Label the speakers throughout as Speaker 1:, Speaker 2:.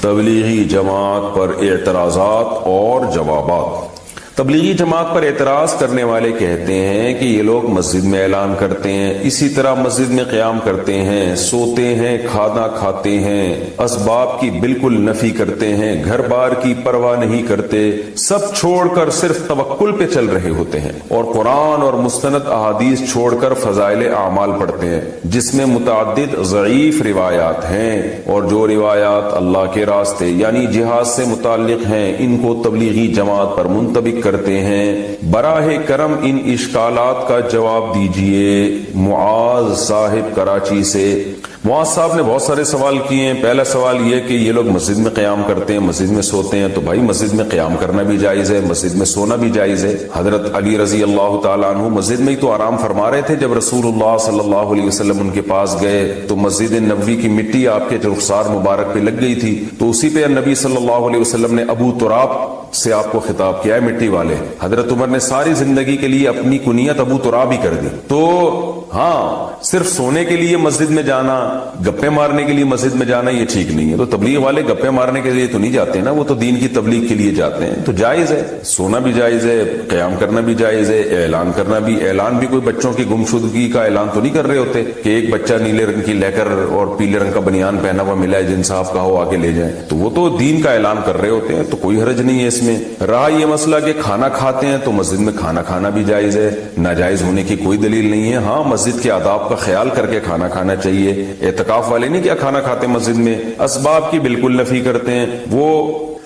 Speaker 1: تبلیغی جماعت پر اعتراضات اور جوابات۔ تبلیغی جماعت پر اعتراض کرنے والے کہتے ہیں کہ یہ لوگ مسجد میں اعلان کرتے ہیں، اسی طرح مسجد میں قیام کرتے ہیں، سوتے ہیں، کھانا کھاتے ہیں، اسباب کی بالکل نفی کرتے ہیں، گھر بار کی پرواہ نہیں کرتے، سب چھوڑ کر صرف توکل پہ چل رہے ہوتے ہیں، اور قرآن اور مستند احادیث چھوڑ کر فضائل اعمال پڑھتے ہیں جس میں متعدد ضعیف روایات ہیں، اور جو روایات اللہ کے راستے یعنی جہاد سے متعلق ہیں ان کو تبلیغی جماعت پر منطبق کرتے ہیں۔ براہ کرم ان اشکالات کا جواب دیجئے۔ معاذ صاحب کراچی سے۔ معاذ صاحب نے بہت سارے سوال کیے ہیں۔ پہلا سوال یہ کہ یہ لوگ مسجد میں قیام کرتے ہیں، مسجد میں سوتے ہیں، تو بھائی مسجد میں قیام کرنا بھی جائز ہے، مسجد میں سونا بھی جائز ہے۔ حضرت علی رضی اللہ تعالیٰ عنہ مسجد میں ہی تو آرام فرما رہے تھے جب رسول اللہ صلی اللہ علیہ وسلم ان کے پاس گئے تو مسجد نبوی کی مٹی آپ کے رخسار مبارک پہ لگ گئی تھی، تو اسی پہ نبی صلی اللہ علیہ وسلم نے ابو تراب سے آپ کو خطاب کیا ہے، مٹی والے۔ حضرت عمر نے ساری زندگی کے لیے اپنی کنیت ابو تراب ہی کر دی۔ تو ہاں، صرف سونے کے لیے مسجد میں جانا، گپے مارنے کے لیے مسجد میں جانا یہ ٹھیک نہیں ہے۔ تو تبلیغ والے گپے مارنے کے لیے تو نہیں جاتے نا، وہ تو دین کی تبلیغ کے لیے جاتے ہیں، تو جائز ہے، سونا بھی جائز ہے، قیام کرنا بھی جائز ہے، اعلان کرنا بھی۔ اعلان بھی کوئی بچوں کی گمشدگی کا اعلان تو نہیں کر رہے ہوتے کہ ایک بچہ نیلے رنگ کی لیکر اور پیلے رنگ کا بنیان پہنا ہوا ملا ہے، جن صاحب کا ہو آگے لے جائیں، تو وہ تو دین کا اعلان کر رہے ہوتے ہیں، تو کوئی حرج نہیں ہے اس میں۔ رہا یہ مسئلہ کہ کھانا کھاتے ہیں تو مسجد میں کھانا کھانا بھی جائز ہے، ناجائز ہونے کی کوئی دلیل نہیں ہے۔ ہاں، مسجد کے آداب کا خیال کر کے کھانا کھانا چاہیے۔ اعتکاف والے نہیں کیا کھانا کھاتے مسجد میں، اسباب کی بالکل نفی کرتے ہیں وہ۔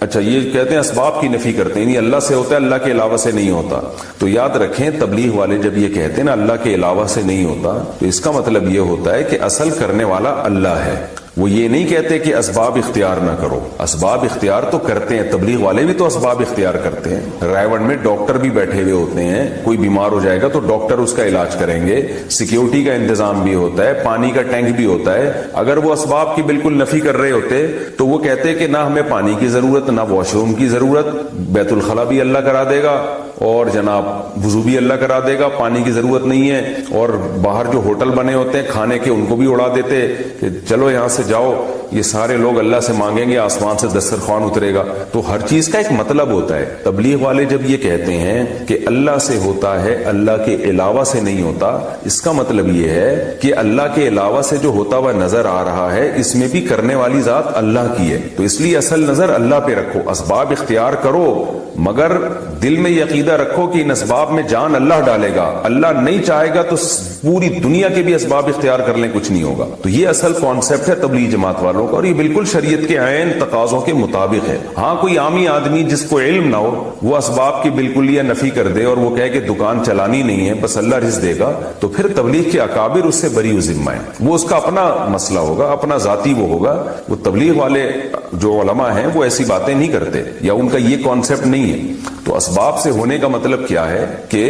Speaker 1: اچھا، یہ کہتے ہیں اسباب کی نفی کرتے ہیں، یعنی اللہ سے ہوتا ہے، اللہ کے علاوہ سے نہیں ہوتا۔ تو یاد رکھیں، تبلیغ والے جب یہ کہتے ہیں نا اللہ کے علاوہ سے نہیں ہوتا، تو اس کا مطلب یہ ہوتا ہے کہ اصل کرنے والا اللہ ہے۔ وہ یہ نہیں کہتے کہ اسباب اختیار نہ کرو، اسباب اختیار تو کرتے ہیں، تبلیغ والے بھی تو اسباب اختیار کرتے ہیں۔ رائے میں ڈاکٹر بھی بیٹھے ہوئے ہوتے ہیں، کوئی بیمار ہو جائے گا تو ڈاکٹر اس کا علاج کریں گے، سیکیورٹی کا انتظام بھی ہوتا ہے، پانی کا ٹینک بھی ہوتا ہے۔ اگر وہ اسباب کی بالکل نفی کر رہے ہوتے تو وہ کہتے کہ نہ ہمیں پانی کی ضرورت، نہ واش روم کی ضرورت، بیت الخلا بھی اللہ کرا دے گا، اور جناب وضو بھی اللہ کرا دے گا، پانی کی ضرورت نہیں ہے، اور باہر جو ہوٹل بنے ہوتے ہیں کھانے کے ان کو بھی اڑا دیتے کہ چلو یہاں سے جاؤ، یہ سارے لوگ اللہ سے مانگیں گے، آسمان سے دسترخوان اترے گا۔ تو ہر چیز کا ایک مطلب ہوتا ہے۔ تبلیغ والے جب یہ کہتے ہیں کہ اللہ سے ہوتا ہے، اللہ کے علاوہ سے نہیں ہوتا، اس کا مطلب یہ ہے کہ اللہ کے علاوہ سے جو ہوتا ہوا نظر آ رہا ہے اس میں بھی کرنے والی ذات اللہ کی ہے، تو اس لیے اصل نظر اللہ پہ رکھو، اسباب اختیار کرو، مگر دل میں یہ عقیدہ رکھو کہ ان اسباب میں جان اللہ ڈالے گا، اللہ نہیں چاہے گا تو پوری دنیا کے بھی اسباب اختیار کر لیں کچھ نہیں ہوگا۔ تو یہ اصل کانسیپٹ ہے تبلیغ جماعت والوں کا، اور یہ بالکل شریعت کے عین تقاضوں کے مطابق ہے۔ ہاں، کوئی عامی آدمی جس کو علم نہ ہو وہ اسباب کی بالکل یہ نفی کر دے اور وہ کہے کہ دکان چلانی نہیں ہے، بس اللہ رزق دے گا، تو پھر تبلیغ کے اکابر اس سے بری ذمہ ہے، وہ اس کا اپنا مسئلہ ہوگا، اپنا ذاتی وہ ہوگا۔ وہ تبلیغ والے جو علماء ہیں وہ ایسی باتیں نہیں کرتے، یا ان کا یہ کانسیپٹ نہیں ہے۔ تو اسباب سے ہونے کا مطلب کیا ہے کہ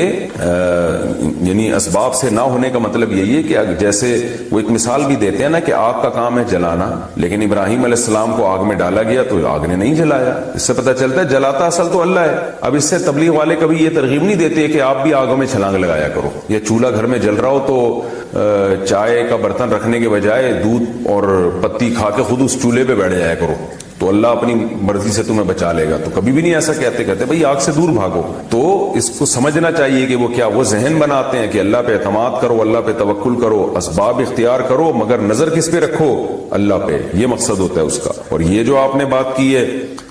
Speaker 1: یعنی اسباب سے نہ ہونے کا مطلب یہی ہے کہ جیسے وہ ایک مثال بھی دیتے ہیں نا کہ آگ کا کام ہے جلانا، لیکن ابراہیم علیہ السلام کو آگ میں ڈالا گیا تو آگ نے نہیں جلایا، اس سے پتہ چلتا ہے جلاتا اصل تو اللہ ہے۔ اب اس سے تبلیغ والے کبھی یہ ترغیب نہیں دیتے کہ آپ بھی آگوں میں چھلانگ لگایا کرو، یا چولہا گھر میں جل رہا ہو تو چائے کا برتن رکھنے کے بجائے دودھ اور پتی کھا کے خود اس چولہے پہ بیٹھ جایا کرو تو اللہ اپنی مرضی سے تمہیں بچا لے گا۔ تو کبھی بھی نہیں ایسا کہتے بھئی آگ سے دور بھاگو۔ تو اس کو سمجھنا چاہیے کہ وہ کیا وہ ذہن بناتے ہیں کہ اللہ پہ اعتماد کرو، اللہ پہ توکل کرو، اسباب اختیار کرو، مگر نظر کس پہ رکھو؟ اللہ پہ۔ یہ مقصد ہوتا ہے اس کا۔ اور یہ جو آپ نے بات کی ہے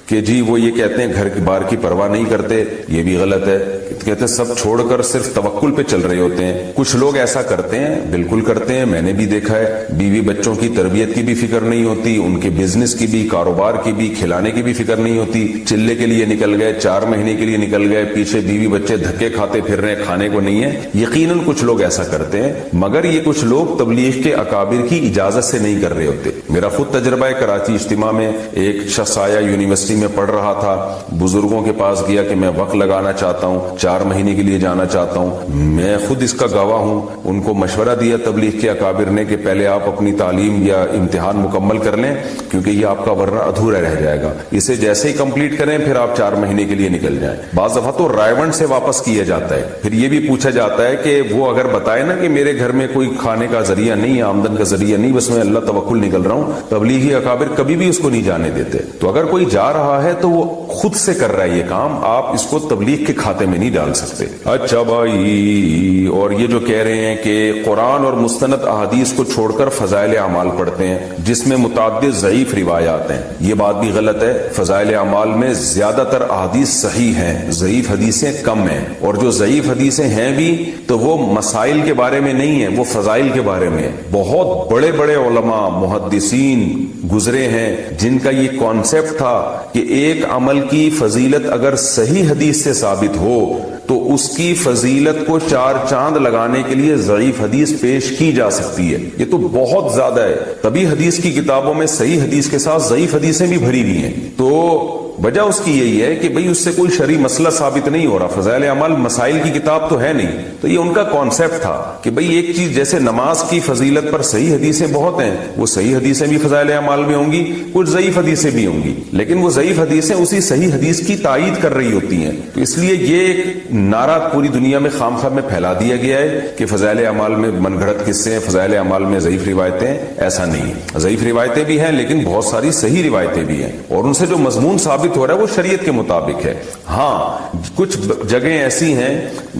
Speaker 1: کہ جی وہ یہ کہتے ہیں گھر کی بار کی پرواہ نہیں کرتے، یہ بھی غلط ہے۔ کہتے ہیں سب چھوڑ کر صرف توکل پہ چل رہے ہوتے ہیں۔ کچھ لوگ ایسا کرتے ہیں، بالکل کرتے ہیں، میں نے بھی دیکھا ہے، بیوی بچوں کی تربیت کی بھی فکر نہیں ہوتی، ان کے بزنس کی بھی، کاروبار کی بھی، کھلانے کی بھی فکر نہیں ہوتی، چلے کے لیے نکل گئے، 4 مہینے کے لیے نکل گئے، پیچھے بیوی بچے دھکے کھاتے پھر رہے، کھانے کو نہیں ہے۔ یقیناً کچھ لوگ ایسا کرتے ہیں، مگر یہ کچھ لوگ تبلیغ کے اکابر کی اجازت سے نہیں کر رہے ہوتے۔ میرا خود تجربہ ہے، کراچی اجتماع میں ایک شخص آیا، یونیورسٹی میں پڑھ رہا تھا، بزرگوں کے پاس گیا کہ میں وقت لگانا چاہتا ہوں، 4 مہینے کے لیے جانا چاہتا ہوں. میں خود اس کا گواہ ہوں. ان کو مشورہ دیا تبلیغ کے اکابر نے کہ پہلے آپ اپنی تعلیم یا امتحان مکمل کر لیں, کیونکہ یہ آپ کا ورنہ ادھورا رہ جائے گا. اسے جیسے ہی کمپلیٹ کریں پھر آپ 4 مہینے کے لیے نکل جائیں. بعض دفعہ تو رائیونڈ سے واپس کیا جاتا ہے. پھر یہ بھی پوچھا جاتا ہے کہ وہ اگر بتائے نا کہ میرے گھر میں کوئی کھانے کا ذریعہ نہیں ہے, آمدن کا ذریعہ نہیں, بس میں اللہ توکل نکل رہا ہوں, تبلیغی اکابر کبھی بھی اس کو نہیں جانے دیتے. تو اگر کوئی جا رہا ہے تو وہ خود سے کر رہا ہے یہ کام, آپ اس کو تبلیغ کے کھاتے میں نہیں ڈال سکتے. اچھا بھائی, اور یہ جو کہہ رہے ہیں کہ قرآن اور مستند احادیث کو چھوڑ کر فضائل اعمال پڑھتے ہیں جس میں متعدد ضعیف روایات ہیں, یہ بات بھی غلط ہے. فضائل اعمال میں زیادہ تر احادیث صحیح ہیں, ضعیف حدیثیں کم ہیں, اور جو ضعیف حدیثیں ہیں بھی تو وہ مسائل کے بارے میں نہیں ہیں, وہ فضائل کے بارے میں. بہت بڑے بڑے علماء محدثین گزرے ہیں جن کا یہ کانسیپٹ تھا کہ ایک عمل کی فضیلت اگر صحیح حدیث سے ثابت ہو تو اس کی فضیلت کو 4 چاند لگانے کے لیے ضعیف حدیث پیش کی جا سکتی ہے. یہ تو بہت زیادہ ہے. تبھی حدیث کی کتابوں میں صحیح حدیث کے ساتھ ضعیف حدیثیں بھی بھری ہوئی ہیں. تو وجہ اس کی یہی ہے کہ بھئی اس سے کوئی شرعی مسئلہ ثابت نہیں ہو رہا. فضائل اعمال مسائل کی کتاب تو ہے نہیں. تو یہ ان کا کانسیپٹ تھا کہ بھئی ایک چیز جیسے نماز کی فضیلت پر صحیح حدیثیں بہت ہیں, وہ صحیح حدیثیں بھی فضائل اعمال میں ہوں گی, کچھ ضعیف حدیثیں بھی ہوں گی, لیکن وہ ضعیف حدیثیں اسی صحیح حدیث کی تائید کر رہی ہوتی ہیں. تو اس لیے یہ ایک نعرہ پوری دنیا میں خام خواہ میں پھیلا دیا گیا ہے کہ فضائل اعمال میں من گھڑت قصے ہیں, فضائل اعمال میں ضعیف روایتیں. ایسا نہیں, ضعیف روایتیں بھی ہیں لیکن بہت ساری صحیح روایتیں بھی ہیں, اور ان سے جو مضمون ثابت ہو رہا ہے وہ شریعت کے مطابق ہے. ہاں کچھ جگہیں ایسی ہیں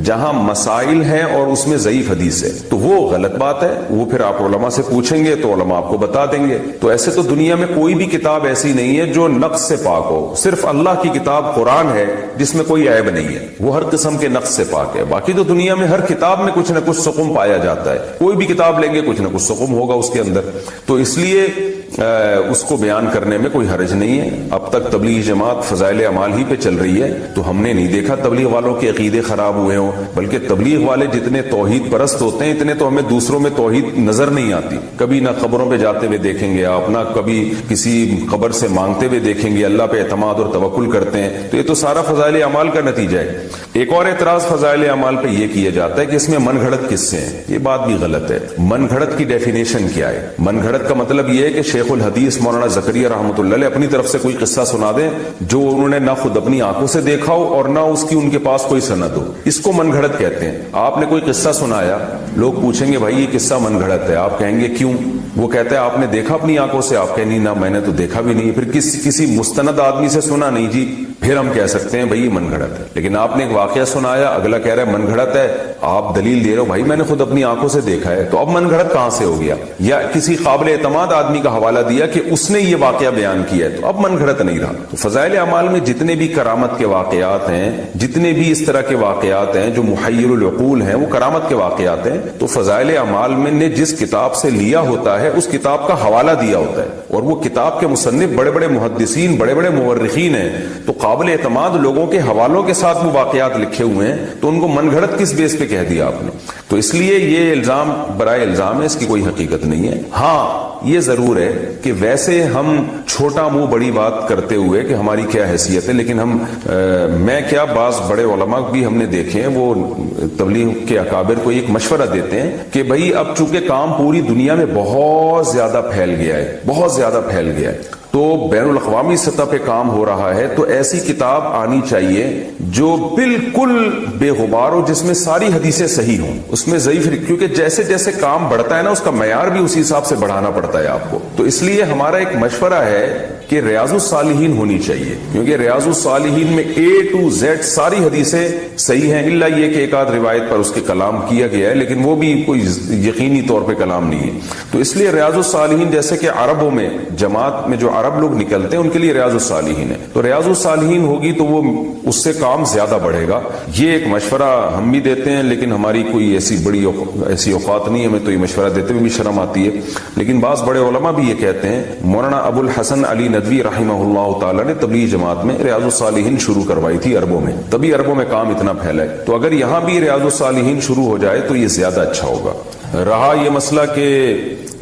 Speaker 1: جہاں مسائل ہیں اور اس میں ضعیف حدیث ہے, تو وہ غلط بات ہے. وہ پھر آپ علماء سے پوچھیں گے تو علماء آپ کو بتا دیں گے. تو ایسے تو دنیا میں کوئی بھی کتاب ایسی نہیں ہے جو نقص سے پاک ہو. صرف اللہ کی کتاب قرآن ہے جس میں کوئی عیب نہیں ہے, وہ ہر قسم کے نقص سے پاک ہے. باقی تو دنیا میں ہر کتاب میں کچھ نہ کچھ سقم پایا جاتا ہے. کوئی بھی کتاب لیں گے کچھ نہ کچھ سقم ہوگا اس کے اندر. تو اس لیے اس کو بیان کرنے میں کوئی حرج نہیں ہے. اب تک تبلیغ جماعت فضائل اعمال ہی پہ چل رہی ہے, تو ہم نے نہیں دیکھا تبلیغ والوں کے عقیدے خراب ہوئے ہوں. بلکہ تبلیغ والے جتنے توحید پرست ہوتے ہیں اتنے تو ہمیں دوسروں میں توحید نظر نہیں آتی. کبھی نہ قبروں پہ جاتے ہوئے دیکھیں گے آپ, نہ کبھی کسی قبر سے مانگتے ہوئے دیکھیں گے. اللہ پہ اعتماد اور توکل کرتے ہیں. تو یہ تو سارا فضائل اعمال کا نتیجہ ہے. ایک اور اعتراض فضائل اعمال پہ یہ کیا جاتا ہے کہ اس میں من گھڑت قصے ہیں. یہ بات بھی غلط ہے. من گھڑت کی ڈیفینیشن کیا ہے؟ من گھڑت کا مطلب یہ ہے کہ شیخ الحدیث مولانا زکریا رحمۃ اللہ علیہ اپنی طرف سے کوئی قصہ سنا دیں جو انہوں نے نہ خود اپنی آنکھوں سے دیکھا ہو اور نہ اس کی ان کے پاس کوئی سند ہو. اس کو من گھڑت کہتے ہیں. آپ نے کوئی قصہ سنایا, لوگ پوچھیں گے بھائی یہ قصہ من گھڑت ہے, آپ کہیں گے کیوں؟ وہ کہتا ہے آپ نے دیکھا اپنی آنکھوں سے؟ آپ کہیں نہیں نہ میں نے تو دیکھا بھی نہیں. پھر کسی مستند آدمی سے سنا؟ نہیں جی. پھر ہم کہہ سکتے ہیں بھائی یہ من گھڑت ہے. لیکن آپ نے ایک واقعہ سنایا, اگلا کہہ رہا ہے من گھڑت ہے, آپ دلیل دے رہے ہو بھائی میں نے خود اپنی آنکھوں سے دیکھا ہے, تو اب من گھڑت کہاں سے ہو گیا؟ یا کسی قابل اعتماد آدمی کا حوالہ دیا کہ اس نے یہ واقعہ بیان کیا ہے, تو اب من گھڑت نہیں رہا. تو فضائل اعمال میں جتنے بھی کرامت کے واقعات ہیں, جتنے بھی اس طرح کے واقعات ہیں جو محیر العقول ہیں, وہ کرامت کے واقعات ہیں. تو فضائل اعمال میں نے جس کتاب سے لیا ہوتا ہے اس کتاب کا حوالہ دیا ہوتا ہے, اور وہ کتاب کے مصنف بڑے بڑے محدثین, بڑے بڑے مورخین ہیں. تو قابل اعتماد لوگوں کے حوالوں کے ساتھ وہ واقعات لکھے ہوئے ہیں, تو ان کو من گھڑت کس بیس پہ کہہ دیا آپ نے؟ تو اس لیے یہ الزام برائے الزام ہے, اس کی کوئی حقیقت نہیں ہے. ہاں یہ ضرور ہے کہ ویسے ہم چھوٹا منہ بڑی بات کرتے ہوئے کہ ہماری کیا حیثیت ہے, لیکن ہم میں کیا بعض بڑے علماء بھی ہم نے دیکھے ہیں وہ تبلیغ کے اکابر کو ایک مشورہ دیتے ہیں کہ بھئی اب چونکہ کام پوری دنیا میں بہت زیادہ پھیل گیا ہے, بہت زیادہ پھیل گیا ہے, تو بین الاقوامی سطح پہ کام ہو رہا ہے, تو ایسی کتاب آنی چاہیے جو بالکل بے غبار ہو, جس میں ساری حدیثیں صحیح ہوں, اس میں ضعیف, کیونکہ جیسے جیسے کام بڑھتا ہے نا اس کا معیار بھی اسی حساب سے بڑھانا پڑتا ہے آپ کو. تو اس لیے ہمارا ایک مشورہ ہے کہ ریاض الصالحین ہونی چاہیے, کیونکہ ریاض الصالحین میں A to Z ساری حدیثیں صحیح ہیں, الا یہ کہ ایک آدھ روایت پر اس کے کلام کیا گیا ہے, لیکن وہ بھی کوئی یقینی طور پہ کلام نہیں ہے. تو اس لیے ریاض الصالحین جیسے کہ عربوں میں جماعت میں جو عرب لوگ نکلتے ہیں ان کے لیے ریاض الصالحین ہے, تو ریاض الصالحین ہوگی تو وہ اس سے کام زیادہ بڑھے گا. یہ ایک مشورہ ہم بھی دیتے ہیں, لیکن ہماری کوئی ایسی اوقات نہیں ہے, ہمیں تو یہ مشورہ دیتے ہوئے بھی شرم آتی ہے. لیکن بعض بڑے علماء بھی یہ کہتے ہیں. مولانا ابو الحسن علی ندوی رحمہ اللہ تعالی نے تبلیغ جماعت میں ریاض الصالحین شروع کروائی تھی عربوں میں, تبھی عربوں میں کام اتنا پھیلا ہے. تو اگر یہاں بھی ریاض الصالحین شروع ہو جائے تو یہ زیادہ اچھا ہوگا. رہا یہ مسئلہ کہ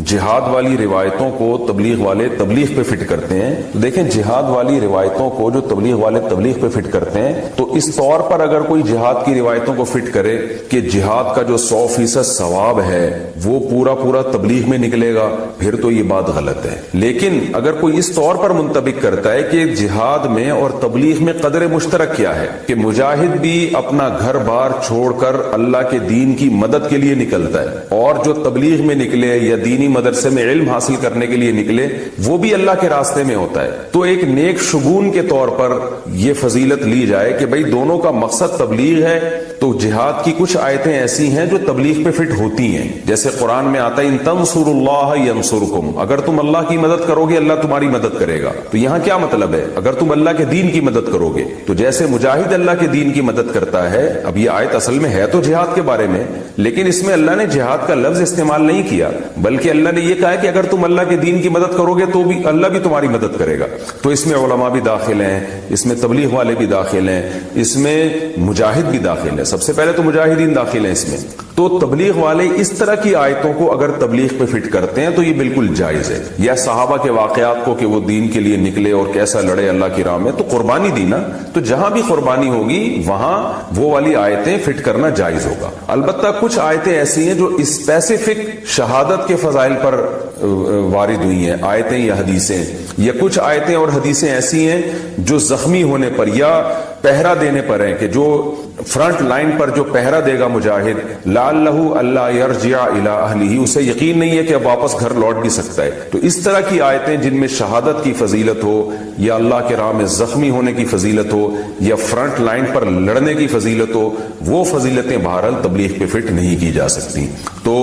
Speaker 1: جہاد والی روایتوں کو تبلیغ والے تبلیغ پہ فٹ کرتے ہیں. دیکھیں جہاد والی روایتوں کو جو تبلیغ والے تبلیغ پہ فٹ کرتے ہیں تو اس طور پر اگر کوئی جہاد کی روایتوں کو فٹ کرے کہ جہاد کا جو 100% ثواب ہے وہ پورا پورا تبلیغ میں نکلے گا, پھر تو یہ بات غلط ہے. لیکن اگر کوئی اس طور پر منطبق کرتا ہے کہ جہاد میں اور تبلیغ میں قدر مشترک کیا ہے کہ مجاہد بھی اپنا گھر بار چھوڑ کر اللہ کے دین کی مدد کے لیے نکلتا ہے اور جو تبلیغ میں نکلے یا دینی مدرسے میں علم حاصل کرنے کے لیے نکلے وہ بھی اللہ کے راستے میں ہوتا ہے, تو ایک نیک شگون کے طور پر یہ فضیلت لی جائے کہ بھئی دونوں کا مقصد تبلیغ ہے. تو جہاد کی کچھ آیتیں ایسی ہیں جو تبلیغ پہ فٹ ہوتی ہیں, جیسے قرآن میں آتا ہے ان تنصروا اللہ ینصرکم, اگر تم اللہ کی مدد کرو گے اللہ تمہاری مدد کرے گا. تو یہاں کیا مطلب ہے, اگر تم اللہ کے دین کی مدد کرو گے تو جیسے مجاہد اللہ کے دین کی مدد کرتا ہے. اب یہ آیت اصل میں ہے تو جہاد کے بارے میں, لیکن اس میں اللہ نے جہاد کا لفظ استعمال نہیں کیا, بلکہ اللہ نے یہ کہا کہ اگر تم اللہ کے دین کی مدد کرو گے تو بھی اللہ بھی تمہاری مدد کرے گا. تو اس میں علماء بھی داخل ہیں, اس میں تبلیغ والے بھی داخل ہیں, اس میں مجاہد بھی داخل ہے. سب سے پہلے تو مجاہدین داخل ہیں اس میں. تو تبلیغ والے اس طرح کی آیتوں کو اگر تبلیغ پہ فٹ کرتے ہیں تو یہ بالکل جائز ہے. یا صحابہ کے واقعات کو کہ وہ دین کے لیے نکلے اور کیسا لڑے اللہ کی راہ میں, تو قربانی دی نا, تو جہاں بھی قربانی ہوگی وہاں وہ والی آیتیں فٹ کرنا جائز ہوگا. البتہ کچھ آیتیں ایسی ہیں جو اسپیسیفک شہادت کے فضائل پر وارد ہوئی ہیں, آیتیں یا حدیثیں, یا کچھ آیتیں اور حدیثیں ایسی ہیں جو زخمی ہونے پر یا پہرا دینے پر ہیں کہ جو فرنٹ لائن پر جو پہرا دے گا مجاہد لعلہ اللہ یرجع الی اہلہ, اسے یقین نہیں ہے کہ اب واپس گھر لوٹ بھی سکتا ہے. تو اس طرح کی آیتیں جن میں شہادت کی فضیلت ہو یا اللہ کے راہ میں زخمی ہونے کی فضیلت ہو یا فرنٹ لائن پر لڑنے کی فضیلت ہو, وہ فضیلتیں بہرحال تبلیغ پہ فٹ نہیں کی جا سکتی. تو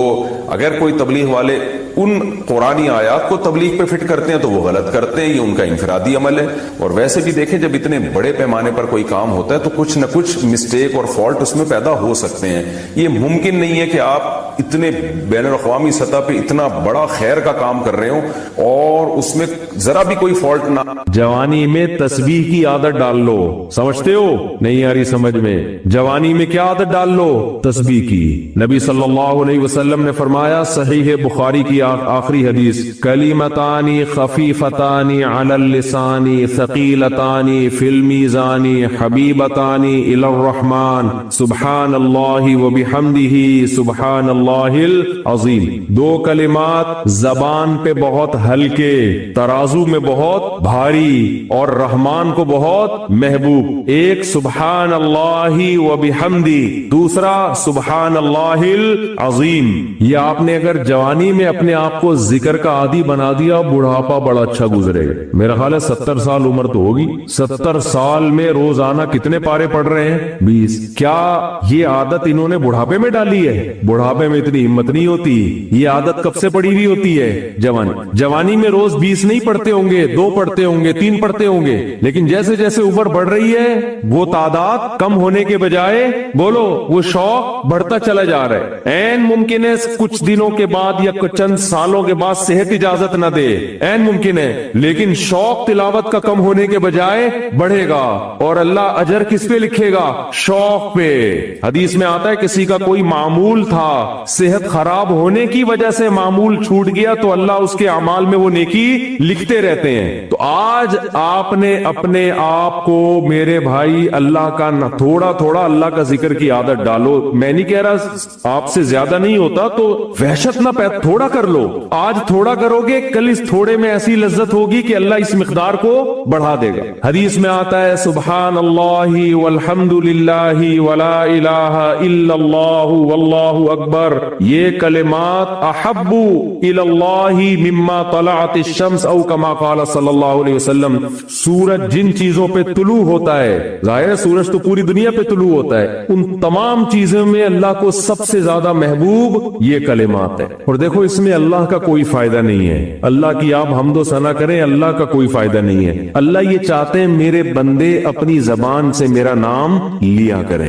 Speaker 1: اگر کوئی تبلیغ والے ان قرآنی آیات کو تبلیغ پہ فٹ کرتے ہیں تو وہ غلط کرتے ہیں, یہ ان کا انفرادی عمل ہے. اور ویسے بھی دیکھیں جب اتنے بڑے پیمانے پر کوئی کام ہوتا ہے تو کچھ نہ کچھ مسٹیک اور فالٹ اس میں پیدا ہو سکتے ہیں. یہ ممکن نہیں ہے کہ آپ اتنے بین الاقوامی سطح پہ اتنا بڑا خیر کا کام کر رہے ہو اور اس میں ذرا بھی کوئی فالٹ نہ.
Speaker 2: جوانی میں تسبیح کی عادت ڈال لو, سمجھتے ہو نہیں آ رہی سمجھ میں, جوانی میں کیا عادت ڈال لو, تسبیح کی. نبی صلی اللہ علیہ وسلم نے فرمایا, صحیح بخاری کی آخری حدیث, کلمتانی خفیفتانی علی اللسانی ثقیلتانی فی المیزان حبیبتانی الی الرحمن سبحان اللہ وبحمدہ سبحان اللہ العظیم. دو کلمات زبان پہ بہت ہلکے, ترازو میں بہت بھاری اور رحمان کو بہت محبوب. ایک سبحان اللہ وبحمدہ, دوسرا سبحان اللہ العظیم. یہ آپ نے اگر جوانی میں اپنے آپ کو ذکر کا عادی بنا دیا, بڑھاپا بڑا اچھا گزرے. میرا خیال ہے 70 سال عمر تو ہوگی, 70 سال میں روزانہ کتنے پارے پڑھ رہے ہیں, 20. کیا یہ عادت انہوں نے بڑھاپے میں ڈالی ہے؟ بڑھاپے میں اتنی ہمت نہیں ہوتی. یہ عادت کب سے پڑی ہوئی ہوتی ہے؟ جوانی میں روز 20 نہیں پڑھتے ہوں گے, 2 پڑھتے ہوں گے, 3 پڑھتے ہوں گے, لیکن جیسے جیسے عمر بڑھ رہی ہے وہ تعداد کم ہونے کے بجائے بولو وہ شوق بڑھتا چلا جا رہا ہے. این ممکن ہے کچھ دنوں کے بعد یا چند سالوں کے بعد صحت اجازت نہ دے, این ممکن ہے, لیکن شوق تلاوت کا کم ہونے کے بجائے بڑھے گا. اور اللہ اجر کس پہ لکھے گا؟ شوق پہ. حدیث میں آتا ہے کسی کا کوئی معمول تھا, صحت خراب ہونے کی وجہ سے معمول چھوٹ گیا تو اللہ اس کے اعمال میں وہ نیکی لکھتے رہتے ہیں. تو آج آپ نے اپنے آپ کو میرے بھائی اللہ کا نہ تھوڑا تھوڑا اللہ کا ذکر کی عادت ڈالو. میں نہیں کہہ رہا آپ سے زیادہ نہیں ہوتا تو وحشت نہ تھوڑا کر لو. آج تھوڑا کرو گے, کل اس تھوڑے میں ایسی لذت ہوگی کہ اللہ اس مقدار کو بڑھا دے گا. حدیث میں آتا ہے سبحان اللہ والحمد للہ ولا الہ الا اللہ واللہ اکبر, یہ کلمات احب الی اللہ مما طلعت الشمس او کما قال صلی اللہ علیہ وسلم. سورج جن چیزوں پہ طلوع ہوتا ہے, ظاہر ہے سورج تو پوری دنیا پہ طلوع ہوتا ہے, ان تمام چیزوں میں اللہ کو سب سے زیادہ محبوب یہ کلمات ہے. اور دیکھو اس میں اللہ کا کوئی فائدہ نہیں ہے, اللہ کی آپ حمد و ثنا کریں, اللہ کا کوئی فائدہ نہیں ہے. اللہ یہ چاہتے ہیں میرے بندے اپنی زبان سے میرا نام لیا کریں.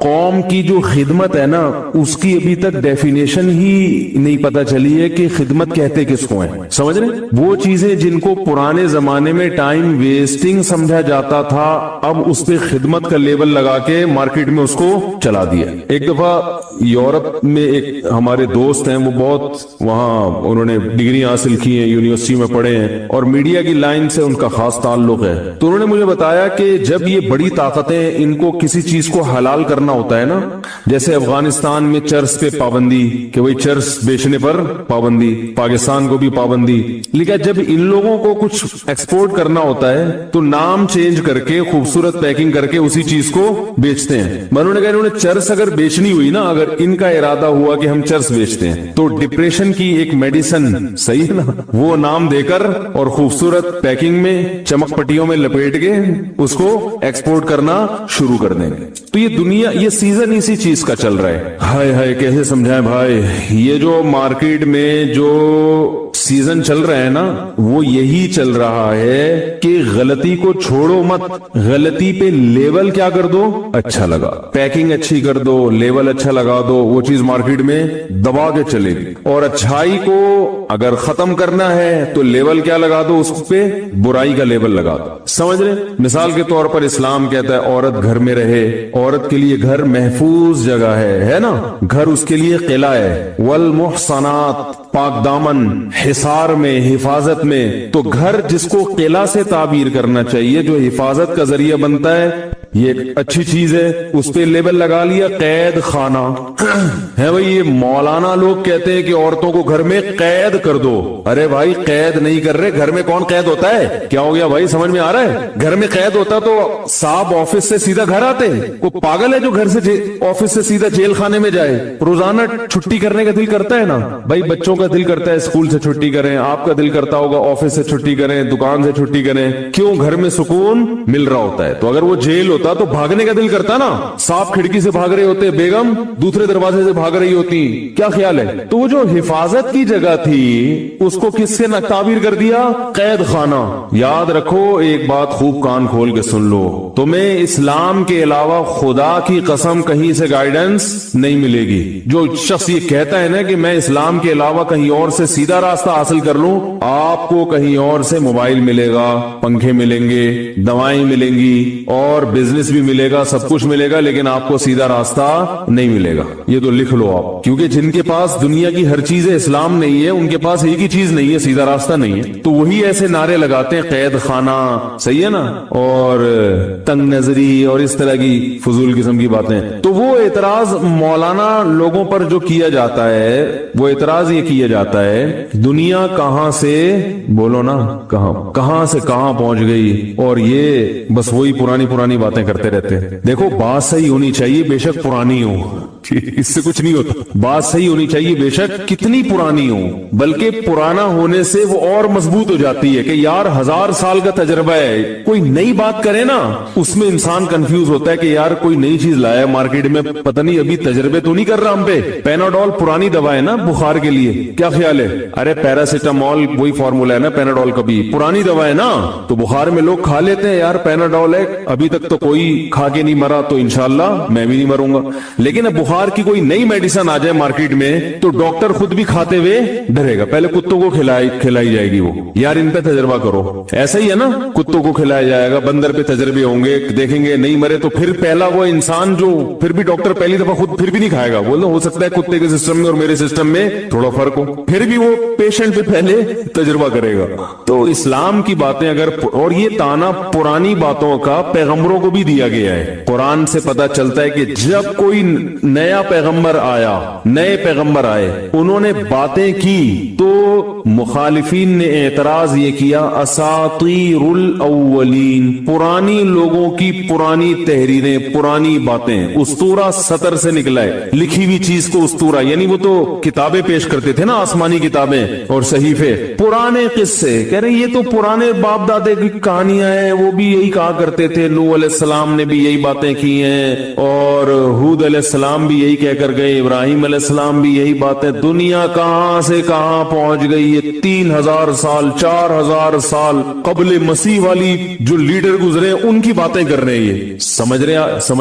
Speaker 2: قوم کی جو خدمت ہے نا اس کی ابھی تک ڈیفینیشن ہی نہیں پتا چلی ہے کہ خدمت کہتے کس کو ہیں. سمجھ رہے؟ وہ چیزیں جن کو پرانے زمانے میں ٹائم ویسٹنگ سمجھا جاتا تھا اب اس پہ خدمت کا لیبل لگا کے مارکیٹ میں اس کو چلا دیا. ایک دفعہ یورپ میں ایک ہمارے دوست ہیں, وہ بہت وہاں انہوں نے ڈگری حاصل کی ہیں, یونیورسٹی میں پڑھے ہیں اور میڈیا کی لائن سے ان کا خاص تعلق ہے. تو انہوں نے مجھے بتایا کہ جب یہ بڑی طاقتیں ان کو کسی چیز کو حلال کرنا ہوتا ہے نا, جیسے افغانستان میں چرس پہ پابندی کہ وہی چرس بیچنے پر پابندی, پاکستان کو بھی پابندی, لیکن جب ان لوگوں کو کچھ ایکسپورٹ کرنا ہوتا ہے تو نام چینج کر کے خوبصورت پیکنگ کر کے اسی چیز کو بیچتے ہیں. انہوں نے کہا انہوں نے چرس اگر بیچنی ہوئی نا, اگر ان کا ارادہ ہوا کہ ہم چرس بیچتے ہیں تو ڈپریشن کی ایک میڈیسن, صحیح ہے نا, وہ نام دے کر اور خوبصورت پیکنگ میں چمک پٹیوں میں لپیٹ کے اس کو ایکسپورٹ کرنا شروع کر دیں گے. تو یہ دنیا, یہ سیزن اسی چیز کا چل رہا ہے. ہائے ہائے کیسے سمجھائیں بھائی, یہ جو مارکیٹ میں جو سیزن چل رہا ہے نا وہ یہی چل رہا ہے کہ غلطی کو چھوڑو مت, غلطی پہ لیبل کیا کر دو, اچھا لگا, پیکنگ اچھی کر دو, لیبل اچھا لگا دو, وہ چیز مارکیٹ میں دبا کے چلے گی. اور اچھائی کو اگر ختم کرنا ہے تو لیبل کیا لگا دو, اس پہ برائی کا لیبل لگا دو. سمجھ رہے؟ مثال کے طور پر اسلام کہتا ہے عورت گھر میں رہے, عورت کے لیے گھر محفوظ جگہ ہے نا, گھر اس کے لیے قلعہ ہے. والمحصنات, پاک دامن, حصار میں, حفاظت میں. تو گھر جس کو قلعہ سے تعبیر کرنا چاہیے, جو حفاظت کا ذریعہ بنتا ہے, یہ ایک اچھی چیز ہے. اس پہ لیبل لگا لیا قید خانہ ہے بھائی. یہ مولانا لوگ کہتے ہیں کہ عورتوں کو گھر میں قید کر دو. ارے بھائی قید نہیں کر رہے, گھر میں کون قید ہوتا ہے, کیا ہو گیا بھائی, سمجھ میں آ رہا ہے؟ گھر میں قید ہوتا تو صاحب آفس سے سیدھا گھر آتے. وہ پاگل ہے جو گھر سے آفس سے سیدھا جیل خانے میں جائے. روزانہ چھٹی کرنے کا دل کرتا ہے نا بھائی, بچوں کا دل کرتا ہے اسکول سے چھٹی کریں, آپ کا دل کرتا ہوگا آفس سے چھٹی کریں, دکان سے چھٹی کریں. کیوں؟ گھر میں سکون مل رہا ہوتا ہے. تو اگر وہ جیل ہوتا تو بھاگنے کا دل کرتا نا, صاحب کھڑکی سے بھاگ رہے ہوتے, بیگم دوسرے دروازے سے بھاگ رہی ہوتی, کیا خیال ہے؟ تو وہ جو حفاظت کی جگہ تھی اس کو کس سے تعبیر کر دیا, قید خانہ. یاد رکھو ایک بات, خوب کان کھول کے سن لو, تمہیں اسلام کے علاوہ خدا کی قسم کہیں سے گائیڈنس نہیں ملے گی. جو شخص یہ کہتا ہے نا کہ میں اسلام کے علاوہ کہیں اور سے سیدھا راستہ حاصل کر لوں, آپ کو کہیں اور سے موبائل ملے گا, پنکھے ملیں گے, دوائیں ملیں گی اور بزنس بھی ملے گا, سب کچھ ملے گا, لیکن آپ کو سیدھا راستہ نہیں ملے گا. یہ تو لکھ لو آپ, کیونکہ جن کے پاس دنیا کی ہر چیز اسلام نہیں ہے ان کے پاس ایک ہی چیز نہیں ہے, سیدھا راستہ نہیں ہے. تو وہی ایسے نعرے لگاتے ہیں قید خانہ, صحیح ہے نا, اور تنگ نظری اور اس طرح کی فضول قسم کی باتیں. تو وہ اعتراض مولانا لوگوں پر جو کیا جاتا ہے, وہ اعتراض یہ کیا جاتا ہے دنیا کہاں سے, بولو نا, کہاں سے کہاں پہنچ گئی, اور یہ بس وہی پرانی باتیں کرتے رہتے ہیں. دیکھو بات صحیح ہونی چاہیے, بے شک پرانی ہو, اس سے کچھ نہیں ہوتا. بات صحیح ہونی چاہیے بے شک کتنی پرانی ہو, بلکہ پرانا ہونے سے وہ اور مضبوط ہو جاتی ہے کہ یار 1000 سال کا تجربہ ہے. کوئی نئی بات کرے نا اس میں انسان کنفیوز ہوتا ہے کہ یار کوئی نئی چیز لایا مارکیٹ میں, پتہ نہیں ابھی تجربے تو نہیں کر رہا ہم پہ. پیناڈول پرانی دوا ہے نا بخار کے لیے, کیا خیال ہے؟ ارے پیراسیٹامول وہی فارمولا ہے نا پیناڈول کا بھی, پرانی دوا ہے نا, تو بخار میں لوگ کھا لیتے ہیں یار پیناڈول ہے, ابھی تک تو کوئی کھا کے نہیں مرا, تو انشاءاللہ میں بھی نہیں مروں گا. لیکن اب بخار کی کوئی نئی میڈیسن آ جائے مارکیٹ میں تو ڈاکٹر خود بھی کھاتے ہوئے ڈرے گا. پہلے کتوں کو کھلائی جائے گی, وہ یار ان پہ تجربہ کرو. ایسا ہی ہے نا, کتوں کو کھلایا جائے گا, بندر پہ تجربے ہوں گے, دیکھیں گے نہیں مرے تو پھر پہلا وہ انسان جو پھر بھی ڈاکٹر پہلی دفعہ خود پھر بھی نہیں کھائے گا, بولنا ہو سکتا ہے کتے کے سسٹم میں اور میرے سسٹم میں تھوڑا فرق ہو, پھر بھی وہ پیشنٹ پہ پہلے تجربہ کرے گا. تو اسلام کی باتیں اگر, اور یہ تانا پرانی باتوں کا پیغمبروں کو بھی دیا گیا ہے. قرآن سے پتا چلتا ہے کہ جب کوئی نیا پیغمبر آیا, نئے پیغمبر آئے, انہوں نے باتیں کی تو مخالفین نے اعتراض یہ کیا اساطیر الاولین, پرانی لوگوں کی پرانی تحریریں, پرانی باتیں. اسطورہ سطر سے نکلا ہے, لکھی ہوئی چیز کو اسطورہ, یعنی وہ تو کتاب کتابیں پیش کرتے تھے نا، آسمانی کتابیں اور صحیفے، پرانے قصے، کہہ رہے ہیں یہ تو پرانے باپ دادے کی کہانیاں ہیں، وہ بھی یہی کہا کرتے تھے، نوح علیہ السلام نے بھی یہی باتیں کی ہیں، اور ہود علیہ السلام بھی یہی کہہ کر گئے، ابراہیم علیہ السلام بھی یہی باتیں، دنیا کہاں سے کہاں پہنچ گئی، یہ 3000 سال 4000 سال قبل مسیح والی جو لیڈر گزرے ان کی باتیں کر رہے ہیں، یہ سمجھ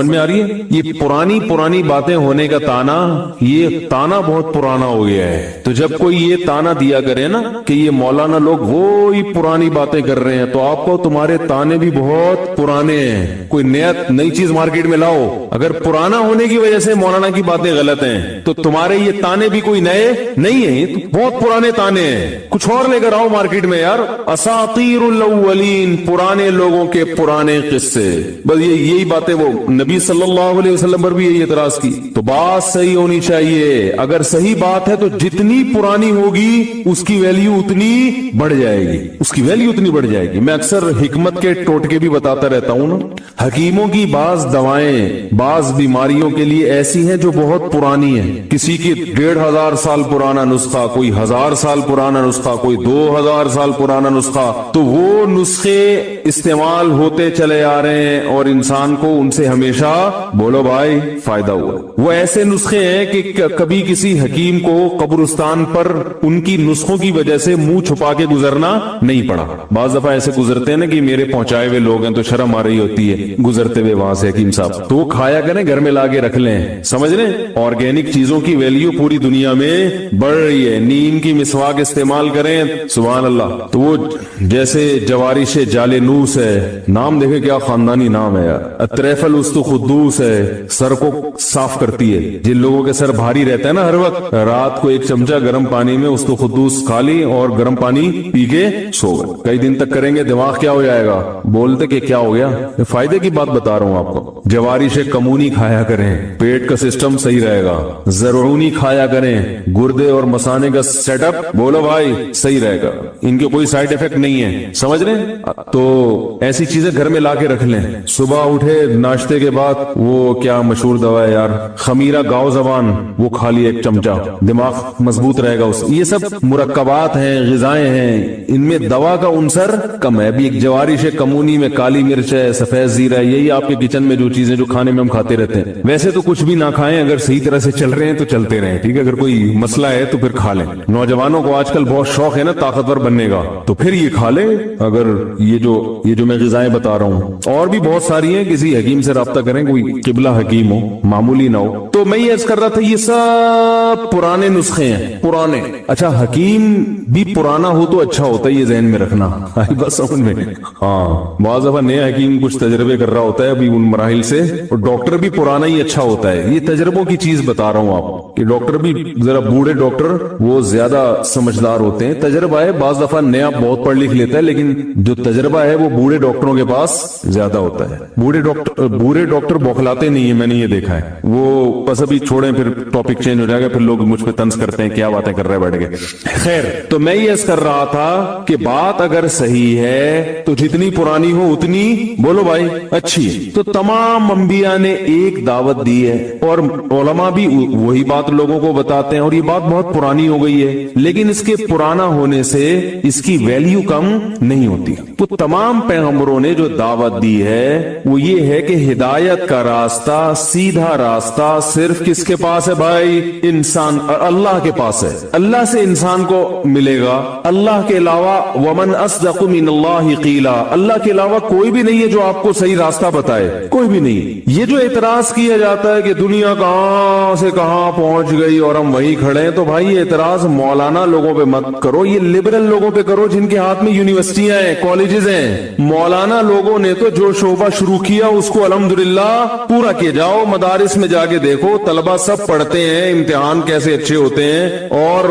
Speaker 2: میں آ رہی ہے؟ یہ پرانی باتیں ہونے کا تانا، یہ تانا بہت پرانا ہو گیا ہے۔ تو جب کوئی یہ تانا دیا کرے نا کہ یہ مولانا لوگ وہی پرانی باتیں کر رہے ہیں، تو آپ کو تمہارے تانے بھی بہت پرانے ہیں، کوئی نئی چیز مارکیٹ میں لاؤ، اگر پرانا ہونے کی وجہ سے مولانا کی باتیں غلط ہیں تو تمہارے یہ تانے بھی کوئی نئے نہیں ہیں، یہ تو بہت پرانے تانے ہیں، کچھ اور لے کر آؤ مارکیٹ میں یار۔ اساطیر الاولین، پرانے لوگوں کے پرانے قصے، بس یہی باتیں، وہ نبی صلی اللہ علیہ وسلم پر بھی یہی اعتراض کی۔ تو بات صحیح ہونی چاہیے، اگر صحیح بات ہے تو جتنی پرانی ہوگی اس کی ویلیو اتنی بڑھ جائے گی، اس کی ویلیو اتنی بڑھ جائے گی۔ میں اکثر حکمت کے ٹوٹکے بھی بتاتا رہتا ہوں نا، حکیموں کی بعض دوائیں بعض بیماریوں کے لیے ایسی ہیں جو بہت پرانی ہیں، کسی کی 1500 سال پرانا نسخہ، کوئی 1000 سال پرانا نسخہ، کوئی 2000 سال پرانا نسخہ، تو وہ نسخے استعمال ہوتے چلے آ رہے ہیں اور انسان کو ان سے ہمیشہ بولو بھائی فائدہ ہوا۔ وہ ایسے نسخے ہیں کہ کبھی کسی حکیم کو قبرستان پر ان کی نسخوں کی وجہ سے منہ چھپا کے گزرنا نہیں پڑا۔ بعض دفعہ ایسے گزرتے ہیں نا کہ میرے پہنچائے ہوئے لوگ ہیں تو شرم آ رہی ہوتی ہے گزرتے ہوئے وہاں سے حکیم صاحب، تو وہ کھایا کریں، گھر میں لا کے رکھ لیں، سمجھ لیں۔ آرگینک چیزوں کی ویلیو پوری دنیا میں بڑھ رہی ہے، نیم کی مسواک استعمال کریں، سبحان اللہ۔ تو وہ جیسے جوارش جالنوس ہے، نام دیکھیں کیا خاندانی نام ہے یار، اطریفل استخدوس ہے، سر کو صاف کرتی ہے، جن لوگوں کے سر بھاری رہتا ہے نا ہر وقت، رات کو ایک چمچہ گرم پانی میں استخدوس کھا لی اور گرم پانی پی کے سو گئے، کئی دن تک کریں گے دماغ کیا ہو جائے گا، بولتے کہ کیا ہو گیا، فائدے کی بات بتا رہا ہوں آپ کو۔ جوارش کمونی کھایا کریں، پیٹ کا سسٹم صحیح رہے گا، زرعونی کھایا کریں، گردے اور مثانے کا سیٹ اپ بولو بھائی صحیح رہے گا، ان کے کوئی سائیڈ افیکٹ نہیں ہے، سمجھ رہے ہیں؟ تو ایسی چیزیں گھر میں لا کے رکھ لیں، صبح اٹھے ناشتے کے بعد وہ کیا مشہور دوا ہے یار، خمیرہ گاؤ زبان، وہ کھا لی ایک چمچہ، دماغ مضبوط رہے گا اس۔ یہ سب مرکبات ہیں، غذائیں ہیں، ان میں دوا کا عنصر کم ہے۔ ابھی ایک جوارش کمونی میں کالی مرچ ہے، سفید زیرہ ہے، یہی آپ کے کچن میں جو چیزیں جو کھانے میں ہم کھاتے رہتے ہیں۔ ویسے تو کچھ بھی نہ کھائیں، اگر صحیح طرح سے چل رہے ہیں تو چلتے رہیں، ٹھیک ہے، اگر کوئی مسئلہ ہے تو پھر کھا لیں۔ نوجوانوں کو آج کل بہت شوق ہے نا طاقتور بننے کا، تو پھر یہ کھا لیں، اگر یہ جو میں غذائیں بتا رہا ہوں، اور بھی بہت ساری ہیں، کسی حکیم سے رابطہ کریں، کوئی قبلہ حکیم ہو، معمولی نہ ہو۔ تو میں یہ عرض کر رہا تھا یہ سب پرانے نسخے ہیں، پرانے۔ اچھا حکیم بھی پرانا ہو تو اچھا ہوتا ہے، یہ ذہن میں رکھنا، بس سمجھ میں۔ ہاں بعض دفعہ نیا حکیم کچھ تجربے کر رہا ہوتا ہے ابھی ان مراحل سے، اور ڈاکٹر بھی پرانا ہی اچھا ہوتا ہے۔ یہ تجربوں کی چیز بتا رہا ہوں آپ کہ ڈاکٹر بھی ذرا بوڑھے ڈاکٹر وہ زیادہ سمجھدار ہوتے ہیں، تجربہ ہے، بعض دفعہ نیا بہت پڑھ لکھ لیتا ہے لیکن جو تجربہ ہے وہ بوڑھے ڈاکٹروں کے پاس زیادہ ہوتا ہے۔ بوڑھے ڈاکٹر بوکھلاتے نہیں ہیں، میں نے یہ دیکھا ہے، وہ بس ابھی چھوڑیں پھر ٹاپک چینج ہو جائے گا، پھر لوگ مجھ پہ طنز کرتے ہیں کیا باتیں کر رہے بیٹھ گئے۔ خیر، تو میں یہ کر رہا تھا کہ بات اگر صحیح ہے تو جتنی پرانی ہو اتنی بولو بھائی اچھی ہے۔ تو تمام انبیاء نے ایک دعوت دی ہے اور علماء بھی وہی بات لوگوں کو بتاتے ہیں، اور یہ بات بہت پرانی ہو گئی ہے لیکن اس کے پرانا ہونے سے اس کی ویلیو کم نہیں ہوتی۔ تو تمام پیغمبروں نے جو دعوت دی ہے وہ یہ ہے کہ ہدایت کا راستہ، سیدھا راستہ صرف کس کے پاس ہے بھائی؟ انسان، اللہ کے پاس ہے، اللہ سے انسان کو ملے گا، اللہ کے علاوہ ومن اصدق من اللہ قیلا، اللہ کے علاوہ کوئی بھی نہیں ہے جو آپ کو صحیح راستہ بتائے، کوئی بھی نہیں۔ یہ جو اعتراض کیا جاتا ہے کہ دنیا کہاں سے کہاں پہنچ گئی اور ہم وہیں کھڑے ہیں، تو بھائی یہ اعتراض مولانا لوگوں پہ مت کرو، یہ لبرل لوگوں پہ کرو جن کے ہاتھ میں یونیورسٹیاں ہیں، کالجز ہیں۔ مولانا لوگوں نے تو جو شعبہ شروع کیا اس کو الحمدللہ پورا کیا، جاؤ مدارس میں جا کے دیکھو، طلبہ سب پڑھتے ہیں، امتحان کیسے اچھے ہوتے ہیں، اور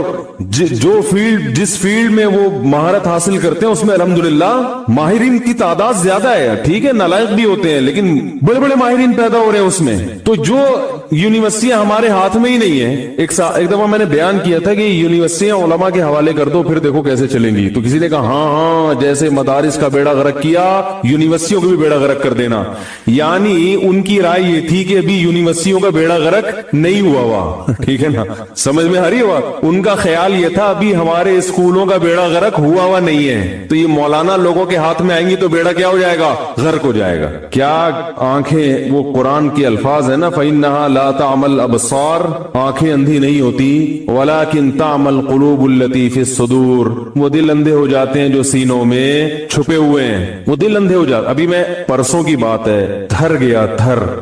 Speaker 2: جس فیلڈ میں وہ مہارت حاصل کرتے ہیں اس میں الحمدللہ ماہرین کی تعداد زیادہ ہے، ٹھیک ہے نالائق بھی ہوتے ہیں لیکن بڑے بڑے ماہرین پیدا ہو رہے ہیں اس میں۔ تو جو یونیورسٹیاں ہمارے ہاتھ میں ہی نہیں نہیں ہے. ایک دفعہ میں نے بیان کیا تھا کہ یونیورسٹیاں علماء کے حوالے کر دو پھر دیکھو کیسے چلیں گی. تو کسی نے کہا ہاں جیسے مدارس کا بیڑا غرق کیا یونیورسٹیوں کا بھی بیڑا غرق کر دینا. یعنی ان کی رائے یہ تھی کہ ابھی یونیورسٹیوں کا بیڑا غرق نہیں ہوا. ٹھیک ہے نا, سمجھ میں آ رہی ہے. ان کا خیال یہ تھا ابھی ہمارے اسکولوں کا بیڑا غرق ہوا نہیں ہے, تو یہ مولانا لوگوں کے ہاتھ میں آئیں گی تو بیڑا کیا ہو جائے گا, غرق ہو جائے گا. کیا آنکھیں, وہ قرآن کے الفاظ ہے نا, فَإِنَّهَا لَا تَعْمَى الْأَبْصَارُ, آنکھیں اندھی نہیں ہوتی, وَلَكِنْ تَعْمَى الْقُلُوبُ الَّتِي فِي الصُّدُورِ, وہ دل اندھے ہو جاتے ہیں جو سینوں میں چھپے ہوئے ہیں, وہ دل اندھے ہو جاتے. ابھی میں پرسوں کی بات ہے, تھر گیا,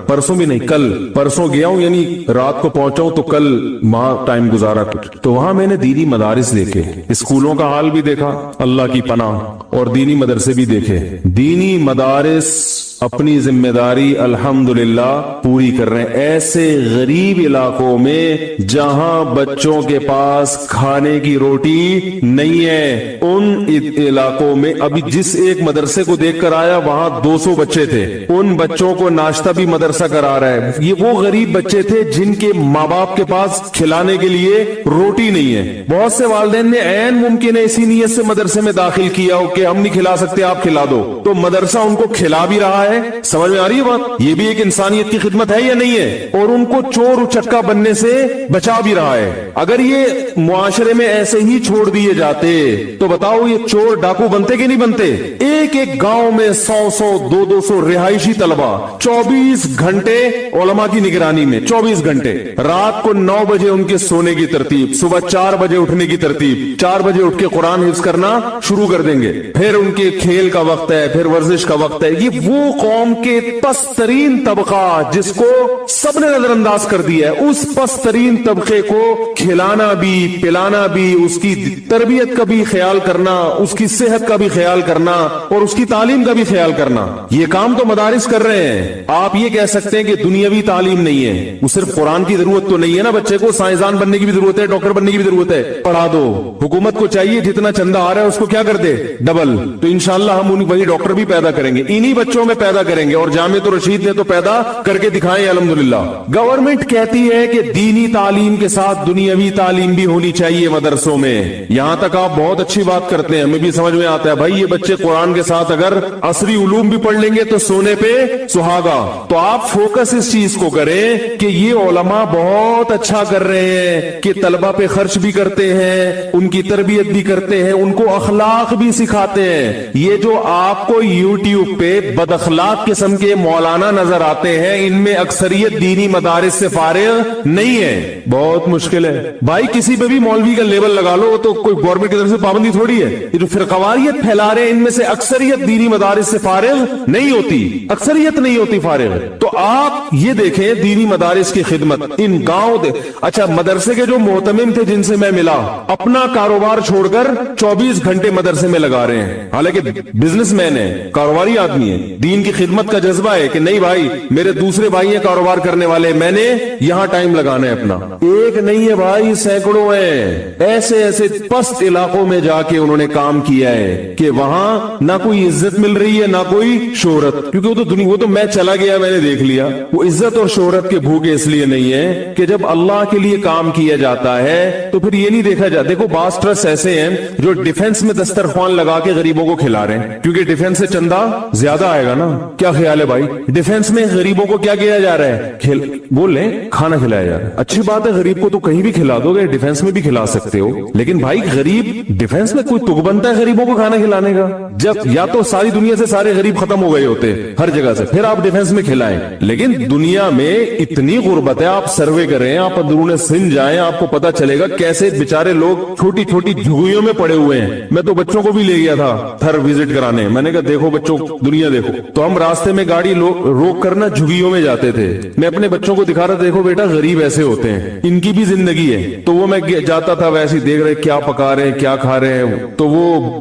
Speaker 2: پرسوں بھی نہیں, کل پرسوں گیا ہوں, یعنی رات کو پہنچا ہوں تو کل وہاں ٹائم گزارا کچھ, تو وہاں میں نے دینی مدارس دیکھے, اسکولوں کا حال بھی دیکھا اللہ کی پناہ, اور دینی مدرسے بھی دیکھے. دینی مدارس اپنی ذمہ داری الحمدللہ پوری کر رہے ہیں. ایسے غریب علاقوں میں جہاں بچوں کے پاس کھانے کی روٹی نہیں ہے, ان علاقوں میں ابھی جس ایک مدرسے کو دیکھ کر آیا وہاں 200 بچے تھے, ان بچوں کو ناشتہ بھی مدرسہ کرا رہا ہے. یہ وہ غریب بچے تھے جن کے ماں باپ کے پاس کھلانے کے لیے روٹی نہیں ہے. بہت سے والدین نے عین ممکن ہے اسی نیت سے مدرسے میں داخل کیا ہو کہ ہم نہیں کھلا سکتے آپ کھلا دو, تو مدرسہ ان کو کھلا بھی رہا ہے. سمجھ میں آ رہی ہے بات؟ یہ بھی ایک انسانیت کی خدمت ہے یا نہیں ہے؟ اور ان کو چور اچکا بننے سے بچا بھی رہا ہے. اگر یہ معاشرے میں ایسے ہی چھوڑ دیے جاتے تو بتاؤ یہ چور ڈاکو بنتے کہ نہیں بنتے؟ ایک ایک گاؤں میں 100 200 رہائشی طلبہ 24 گھنٹے علماء کی نگرانی میں, 24 گھنٹے. رات کو 9 بجے ان کے سونے کی ترتیب, صبح 4 بجے اٹھنے کی ترتیب, 4 بجے اٹھ کے قرآن حفظ کرنا شروع کر دیں گے, پھر ان کے کھیل کا وقت ہے, پھر ورزش کا وقت ہے. یہ وہ قوم کے پست ترین طبقہ جس کو سب نے نظر انداز کر دیا ہے, اس پست ترین طبقے کو کھلانا بھی پلانا بھی, اس کی تربیت کا بھی خیال کرنا, اس کی صحت کا بھی خیال کرنا, اور اس کی تعلیم کا بھی خیال کرنا, یہ کام تو مدارس کر رہے ہیں. آپ یہ کہہ سکتے ہیں کہ دنیاوی تعلیم نہیں ہے, وہ صرف قرآن کی ضرورت تو نہیں ہے نا, بچے کو سائنسدان بننے کی بھی ضرورت ہے, ڈاکٹر بننے کی بھی ضرورت ہے, پڑھا دو. حکومت کو چاہیے جتنا چندہ آ رہا ہے اس کو کیا کر دے, ڈبل, تو انشاءاللہ ہم وہی ڈاکٹر بھی پیدا کریں گے, انہی بچوں میں پیدا کریں گے. اور جامعۃ الرشید نے تو پیدا کر کے دکھائے الحمدللہ. گورنمنٹ کہتی ہے کہ دینی تعلیم کے ساتھ دنیاوی تعلیم بھی ہونی چاہیے مدرسوں میں. یہاں تک آپ بہت اچھی بات کرتے ہیں, ہمیں بھی سمجھ میں آتا ہے بھائی یہ بچے قرآن کے ساتھ اگر عصری علوم بھی پڑھ لیں گے تو سونے پہ سہاگا. تو آپ فوکس اس چیز کو کریں کہ یہ علماء بہت اچھا کر رہے ہیں کہ طلبہ پہ خرچ بھی کرتے ہیں, ان کی تربیت بھی کرتے ہیں, ان کو اخلاق بھی سکھاتے ہیں. یہ جو آپ کو یوٹیوب پہ بد اخلاق قسم کے مولانا نظر آتے ہیں, ان میں اکثریت دینی مدارس سے فارغ نہیں ہے. بہت مشکل ہے بھائی, کسی پہ بھی مولوی کا لیبل لگا لو تو کوئی گورنمنٹ کی طرف سے پابندی تھوڑی ہے. یہ جو فرقواریت پھیلا رہے ہیں ان میں سے اکثریت دینی مدارس سے فارغ نہیں ہوتی, اکثریت نہیں ہوتی فارغ. تو آپ یہ دیکھیں دینی مدارس کی خدمت ان گاؤں اچھا مدرسے کے جو محتمم تھے جن سے میں ملا, اپنا کاروبار چھوڑ کر 24 گھنٹے مدرسے میں لگا رہے ہیں, حالانکہ بزنس مین ہے, کاروباری آدمی ہے, دین کی خدمت کا جذبہ ہے کہ نہیں بھائی میرے دوسرے بھائی ہیں کاروبار کرنے والے, میں نے یہاں ٹائم لگانا ہے اپنا. ایک نہیں ہے بھائی, سینکڑوں ہیں. ایسے ایسے پست علاقوں میں جا کے انہوں نے کام کیا ہے کہ وہاں نہ کوئی عزت مل رہی ہے نہ کوئی شہرت, کیونکہ وہ تو میں چلا گیا میں نے دیکھ لیا. وہ عزت اور شہرت کے بھوکے اس لیے نہیں ہے کہ جب اللہ کے لیے کام کیا جاتا ہے تو پھر یہ نہیں دیکھا جاتا. دیکھو بعض ٹرسٹ ایسے ہیں جو ڈیفنس میں دسترخوان لگا کے غریبوں کو کھلا رہے ہیں, کیونکہ ڈیفنس سے چندہ زیادہ آئے گا نا. کیا خیال ہے بھائی, ڈیفنس میں غریبوں کو کیا کیا جا رہا ہے, بول لیں کھانا کھلایا جا رہا ہے. اچھی بات ہے, غریب کو تو کہیں بھی کھلا دو گے, ڈیفنس میں بھی کھلا سکتے ہو, لیکن بھائی غریب ڈیفنس میں کوئی تک بنتا ہے غریبوں کو کھانا کھلانے کا؟ جب یا تو ساری دنیا سے سارے غریب ختم ہو گئے ہوتے ہر جگہ سے, پھر آپ ڈیفنس میں کھلائیں. لیکن دنیا میں اتنی غربت ہے, آپ سروے کریں, آپ اندرون سندھ جائیں, آپ کو پتا چلے گا کیسے بیچارے لوگ چھوٹی چھوٹی جھگیوں میں پڑے ہوئے ہیں. میں تو بچوں کو بھی لے گیا تھا تھر وزٹ کرانے, میں نے کہا دیکھو بچوں دنیا دیکھو. تو ہم راستے میں گاڑی روک کرنا جھگیوں میں جاتے تھے, میں اپنے بچوں کو دکھا رہا, دیکھو بیٹا غریب ایسے ہوتے ہیں, ان کی بھی زندگی ہے. تو وہ میں جاتا تھا ویسے دیکھ رہے کیا پکا رہے ہیں کیا کھا رہے ہیں, تو وہ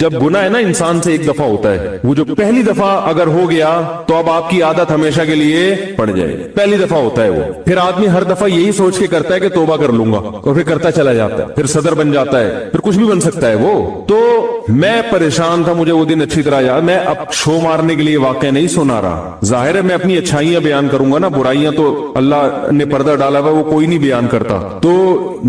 Speaker 2: جب گناہ ہے نا انسان سے ایک دفعہ ہوتا ہے, وہ جو پہلی دفعہ اگر ہو گیا تو اب آپ کی عادت ہمیشہ کے لیے پڑ جائے. پہلی دفعہ ہوتا ہے وہ, پھر آدمی ہر دفعہ یہی سوچ کے کرتا ہے کہ توبہ کر لوں گا, اور پھر کرتا چلا جاتا ہے, پھر صدر بن جاتا ہے, پھر کچھ بھی بن سکتا ہے وہ. تو میں پریشان تھا, مجھے وہ دن اچھی طرح یاد. میں اب شو مارنے کے لیے واقعہ نہیں سنا رہا, ظاہر ہے میں اپنی اچھائیاں بیان کروں گا نا, برائیاں تو اللہ نے پردہ ڈالا ہوا وہ کوئی نہیں بیان کرتا. تو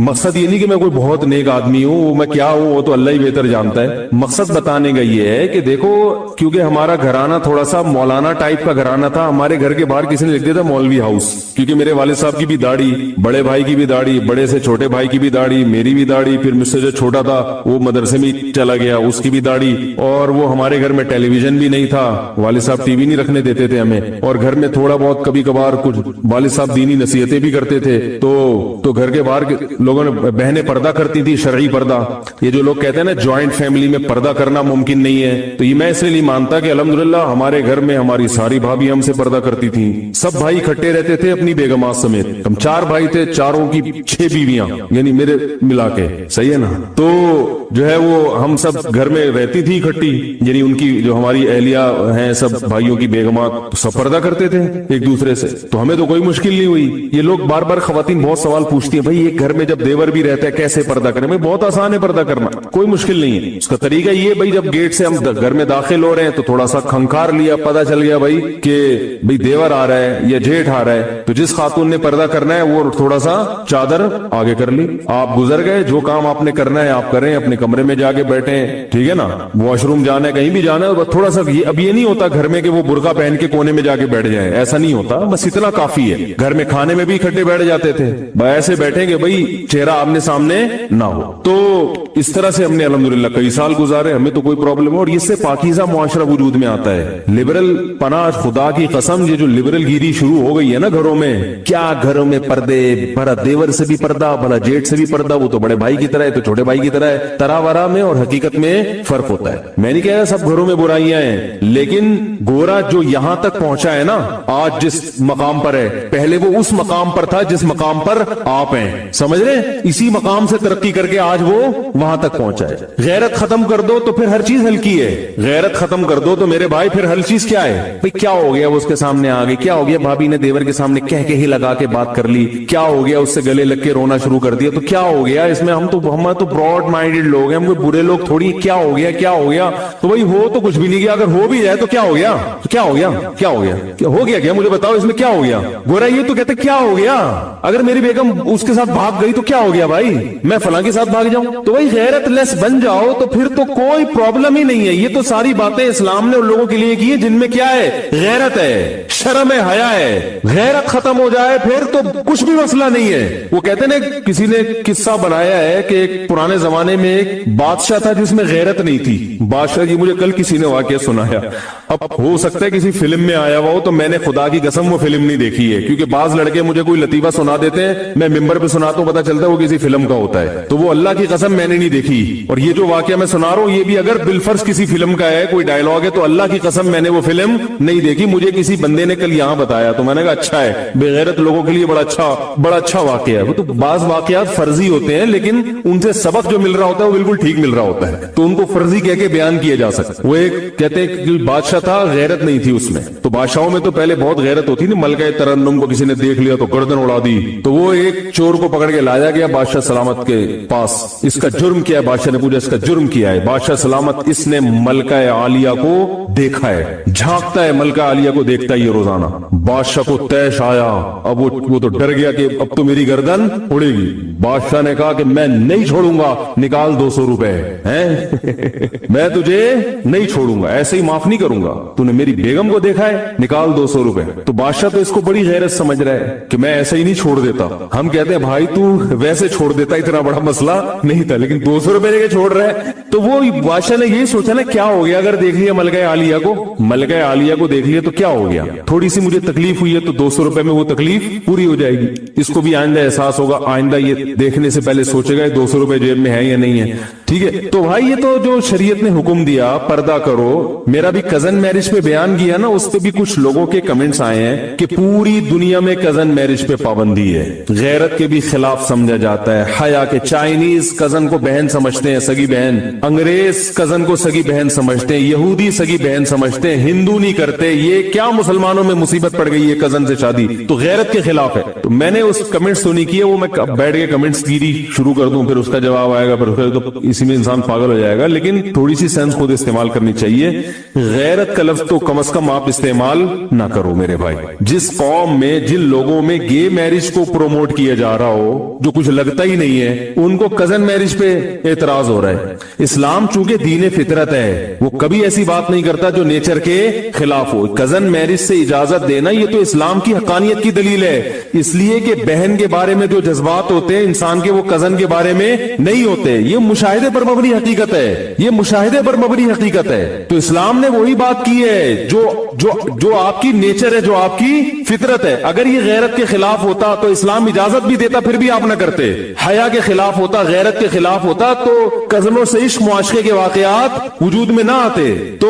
Speaker 2: مقصد یہ نہیں کہ میں کوئی بہت نیک آدمی ہوں, وہ میں کیا ہوں وہ تو اللہ ہی بہتر جانتا ہے. مقصد بتانے کا یہ ہے کہ دیکھو کیونکہ ہمارا گھرانہ تھوڑا سا مولانا ٹائپ کا گھرانہ تھا, ہمارے گھر کے باہر کسی نے لکھ دیا تھا مولوی ہاؤس, کیونکہ میرے والد صاحب کی بھی داڑھی, بڑے بھائی کی بھی داڑھی, بڑے سے چھوٹے بھائی کی بھی داڑھی, میری بھی داڑھی, پھر مجھ سے جو چھوٹا تھا وہ مدرسے میں چلا گیا اس کی بھی داڑھی, اور وہ ہمارے گھر میں ٹیلی ویژن بھی نہیں تھا, والد صاحب ٹی وی نہیں رکھنے دیتے تھے ہمیں, اور گھر میں تھوڑا بہت کبھی کبھار کچھ والد صاحب دینی نصیحتیں بھی کرتے تھے. تو گھر کے باہر لوگوں نے بہنیں پردہ کرتی تھی, شرعی پردہ. یہ جو لوگ کہتے ہیں نا جوائنٹ فیملی میں پردہ کرنا ممکن نہیں ہے, تو یہ میں اس لیے نہیں مانتا کہ الحمدللہ ہمارے گھر میں ہماری ساری بھابھی ہم سے پردہ کرتی تھیں. سب بھائی اکٹھے رہتے تھے اپنی بیگمات سمیت, ہم 4 بھائی تھے, چاروں کی 6 بیویاں, یعنی میرے ملا کے, صحیح ہے نا. تو جو ہے وہ ہم سب گھر میں رہتی تھی اکٹھی, یعنی ان کی جو ہماری اہلیہ ہیں سب بھائیوں کی بیگمات سب پردہ کرتے تھے ایک دوسرے سے, تو ہمیں تو کوئی مشکل نہیں ہوئی. یہ لوگ بار بار خواتین بہت سوال پوچھتی ہیں, بھائی ایک گھر میں جب دیور بھی رہتا ہے کیسے پردہ کریں؟ بھائی بہت آسان ہے پردہ کرنا, کوئی مشکل نہیں ہے. اس کا طریقہ یہ, بھائی جب گیٹ سے ہم گھر میں داخل ہو رہے ہیں تو تھوڑا سا کھنکار لیا, پتا چل گیا بھائی کہ بھئی دیور آ رہا ہے یا جیٹھ آ رہا ہے, تو جس خاتون نے پردہ کرنا ہے وہ تھوڑا سا چادر آگے کر لی, آپ گزر گئے, جو کام آپ نے کرنا ہے آپ کریں, اپنے کمرے میں جا کے بیٹھیں, ٹھیک ہے نا. واش روم جانا ہے, کہیں بھی جانا ہے, تھوڑا سا اب یہ نہیں ہوتا گھر میں کہ وہ برقع پہن کے کونے میں جا کے بیٹھ جائیں, ایسا نہیں ہوتا, بس اتنا کافی ہے. گھر میں کھانے میں بھی اکٹھے بیٹھ جاتے تھے, ایسے بیٹھیں کہ بھئی چہرہ آمنے سامنے نہ ہو. تو اس طرح سے ہم نے الحمدللہ کئی سال گزارے, ہمیں تو کوئی پرابلم. اور اس سے پاکیزہ معاشرہ وجود میں آتا ہے. لبرل پناہ خدا کی قسم, یہ جو لبرل گیری شروع ہو گئی ہے نا گھروں میں, کیا گھروں میں پردے, بھلا دیور سے بھی پردہ, بھلا جیٹ سے بھی پردہ, وہ تو بڑے بھائی کی طرح ہے تو چھوٹے بھائی کی طرح ہے. تراورا میں اور حقیقت میں فرق ہوتا ہے. میں نہیں کہہ رہا سب گھروں میں برائیاں ہیں, لیکن گورا جو یہاں تک پہنچا ہے نا آج جس مقام پر ہے, پہلے وہ اس مقام پر تھا جس مقام پر آپ ہیں, سمجھ رہے ہیں, اسی مقام سے ترقی کر کے آج وہ وہاں تک پہنچا ہے. غیرت ختم کر دو تو پھر ہر چیز ہلکی ہے, غیرت ختم کر دو تو میرے بھائی پھر ہر چیز کیا ہے. بھئی کیا ہو گیا, وہ اس کے سامنے آ گئی, کیا ہو گیا بھابی نے دیور کے سامنے کہہ کے ہی لگا کے بات کر لی, کیا ہو گیا اس سے گلے لگ کے رونا شروع کر دیا, تو کیا ہو گیا اس میں, ہم تو براڈ مائنڈڈ لوگ ہیں, ہم کوئی برے لوگ تھوڑی. کیا ہو گیا, کیا ہو گیا, تو بھئی ہو تو کچھ بھی نہیں گیا, اگر ہو بھی جائے تو کیا ہو گیا, تو کیا ہو گیا, کیا ہو گیا, کیا ہو گیا, کیا مجھے بتاؤ اس میں کیا ہو گیا. گورا یہ تو کہتے کیا ہو گیا, اگر میری بیگم اس کے ساتھ بھاگ گئی تو کیا ہو گیا بھائی, میں فلاں کے ساتھ بھاگ جاؤں, تو بھئی غیرت لیس بن جاؤ تو پھر تو کوئی پرابلم ہی نہیں ہے. یہ تو ساری باتیں اسلام نے ان لوگوں کے لیے کی ہیں جن میں کیا ہے, غیرت ہے, شرم ہے, حیا ہے. غیرت ختم ہو جائے پھر تو کچھ بھی مسئلہ نہیں ہے. وہ کہتے ہیں کسی نے قصہ بنایا ہے کہ ایک پرانے زمانے میں ایک بادشاہ تھا جس میں غیرت نہیں تھی. بادشاہ جی مجھے کل کسی نے واقعہ سنایا, اب ہو سکتا ہے کسی فلم میں آیا ہوا ہو, تو میں نے خدا کی قسم وہ فلم نہیں دیکھی ہے, کیونکہ بعض لڑکے مجھے کوئی لطیفہ سنا دیتے ہیں, میں ممبر پہ سناتا ہوں, پتا چلتا ہے وہ کسی فلم کا ہوتا ہے, تو وہ اللہ کی قسم میں نے نہیں دیکھی. اور یہ جو واقعہ میں سنا رہا ہوں یہ بھی اگر بالفرض کسی فلم کا ہے, کوئی ڈائلگ ہے, تو اللہ کی قسم میں نے وہ فلم نہیں دیکھی. مجھے کسی بندے نے کل یہاں بتایا تو میں نے کہا اچھا ہے, بغیرت لوگوں کے لیے بڑا اچھا واقعہ ہے. وہ تو بعض واقعات فرضی ہوتے ہیں لیکن ان سے سبق جو مل رہا ہوتا ہے وہ بالکل ٹھیک مل رہا ہوتا ہے, تو ان کو فرضی کہہ کے بیان کیا جا سکتا. وہ ایک کہتے ہیں کہ بادشاہ تھا, غیرت نہیں تھی اس میں. تو بادشاہوں میں تو پہلے بہت غیرت ہوتی تھی, ملکہ ترنم کو کسی نے دیکھ لیا تو گردن اڑا دی. تو وہ ایک چور کو پکڑ کے لایا گیا بادشاہ سلامت کے پاس. اس کا جرم کیا ہے, بادشاہ نے پوچھا اس کا جرم کیا ہے. بادشاہ سلامت اس نے ملکہ عالیہ کو دیکھا ہے, جھانکتا ہے, ملکہ عالیہ کو دیکھتا ہے یہ روزانہ. بادشاہ کو تیش آیا, اب وہ تو ڈر گیا کہ اب تو میری گردن اڑے گی. بادشاہ نے کہا کہ میں نہیں چھوڑوں گا, نکال 200 روپے میں تجھے نہیں چھوڑوں گا, ایسے ہی معاف نہیں کروں گا, تو نے میری بیگم کو دیکھا ہے, نکال 200 روپے. تو بادشاہ تو اس کو بڑی غیرت سمجھ رہا ہے کہ میں ایسے ہی نہیں چھوڑ دیتا. ہم کہتے ہیں بھائی تو ویسے چھوڑ دیتا, اتنا بڑا مسئلہ نہیں تھا, لیکن 200 روپے لے کے چھوڑ رہا ہے. تو وہ بادشاہ نے یہی سوچا نا کیا ہو گیا, اگر دیکھ لیا ملکہ عالیہ کو دیکھ لیا تو کیا ہو گیا, تھوڑی سی مجھے تکلیف ہوئی ہے تو 200 روپے میں وہ تکلیف پوری ہو جائے گی. اس کو بھی آئندہ احساس ہوگا, آئندہ یہ دیکھنے سے پہلے سوچے گا 200 روپے جیب میں ہے یا نہیں ہے. ٹھیک ہے, تو بھائی یہ تو جو شریعت نے حکم دیا پردہ کرو, میرا بھی کزن میرج پہ بیان کیا نا, اس پہ بھی کچھ لوگوں کے کمنٹس آئے ہیں کہ پوری دنیا میں کزن میرج پہ پابندی ہے, غیرت کے بھی خلاف سمجھا سمجھا جاتا ہے. حیا کہ چائنیز کزن کو بہن سمجھتے ہیں, سگی بہن, انگریز کزن کو سگی بہن سمجھتے ہیں, یہودی سگی بہن سمجھتے ہیں, ہندو نہیں کرتے. یہ کیا مسلمانوں میں مصیبت پڑ گئی ہے کزن سے شادی, تو غیرت کے خلاف ہے. تو میں نے اس کمنٹس تو نہیں کیے, وہ میں بیٹھ کے کمنٹس گیری شروع کر دوں, پھر اس کا جواب آئے گا, پھر تو اسی میں انسان پاگل ہو جائے گا. لیکن تھوڑی سی سینس خود استعمال کرنی چاہیے. غیرت کا لفظ تو کم از کم آپ استعمال نہ کرو میرے بھائی. جس قوم میں, جن لوگوں میں گے میرج کو پروموٹ کیا جا رہا ہو, جو کچھ لگتا ہی نہیں ہے, ان کو کزن میرج پہ اعتراض ہو رہا ہے. اسلام چونکہ دین فطرت ہے, وہ کبھی ایسی بات نہیں کرتا جو نیچر کے خلاف ہو. کزن میرج سے اجازت دینا یہ تو اسلام کی حقانیت کی دلیل ہے, اس لیے کہ بہن کے بارے میں جو جذبات ہوتے ہیں انسان کے, وہ کزن کے بارے میں نہیں ہوتے. یہ مشاہدے پر مبنی حقیقت ہے, یہ مشاہدے پر مبنی حقیقت ہے. تو اسلام نے وہی بات کی ہے جو آپ کی نیچر ہے, جو آپ کی فطرت ہے. اگر یہ غیرت کے خلاف ہوتا تو اسلام اجازت بھی دیتا, پھر بھی آپ نہ کرتے. حیا کے خلاف ہوتا, غیرت کے خلاف ہوتا, تو کزنوں سے عشق معاشقے کے واقعات وجود میں نہ آتے. تو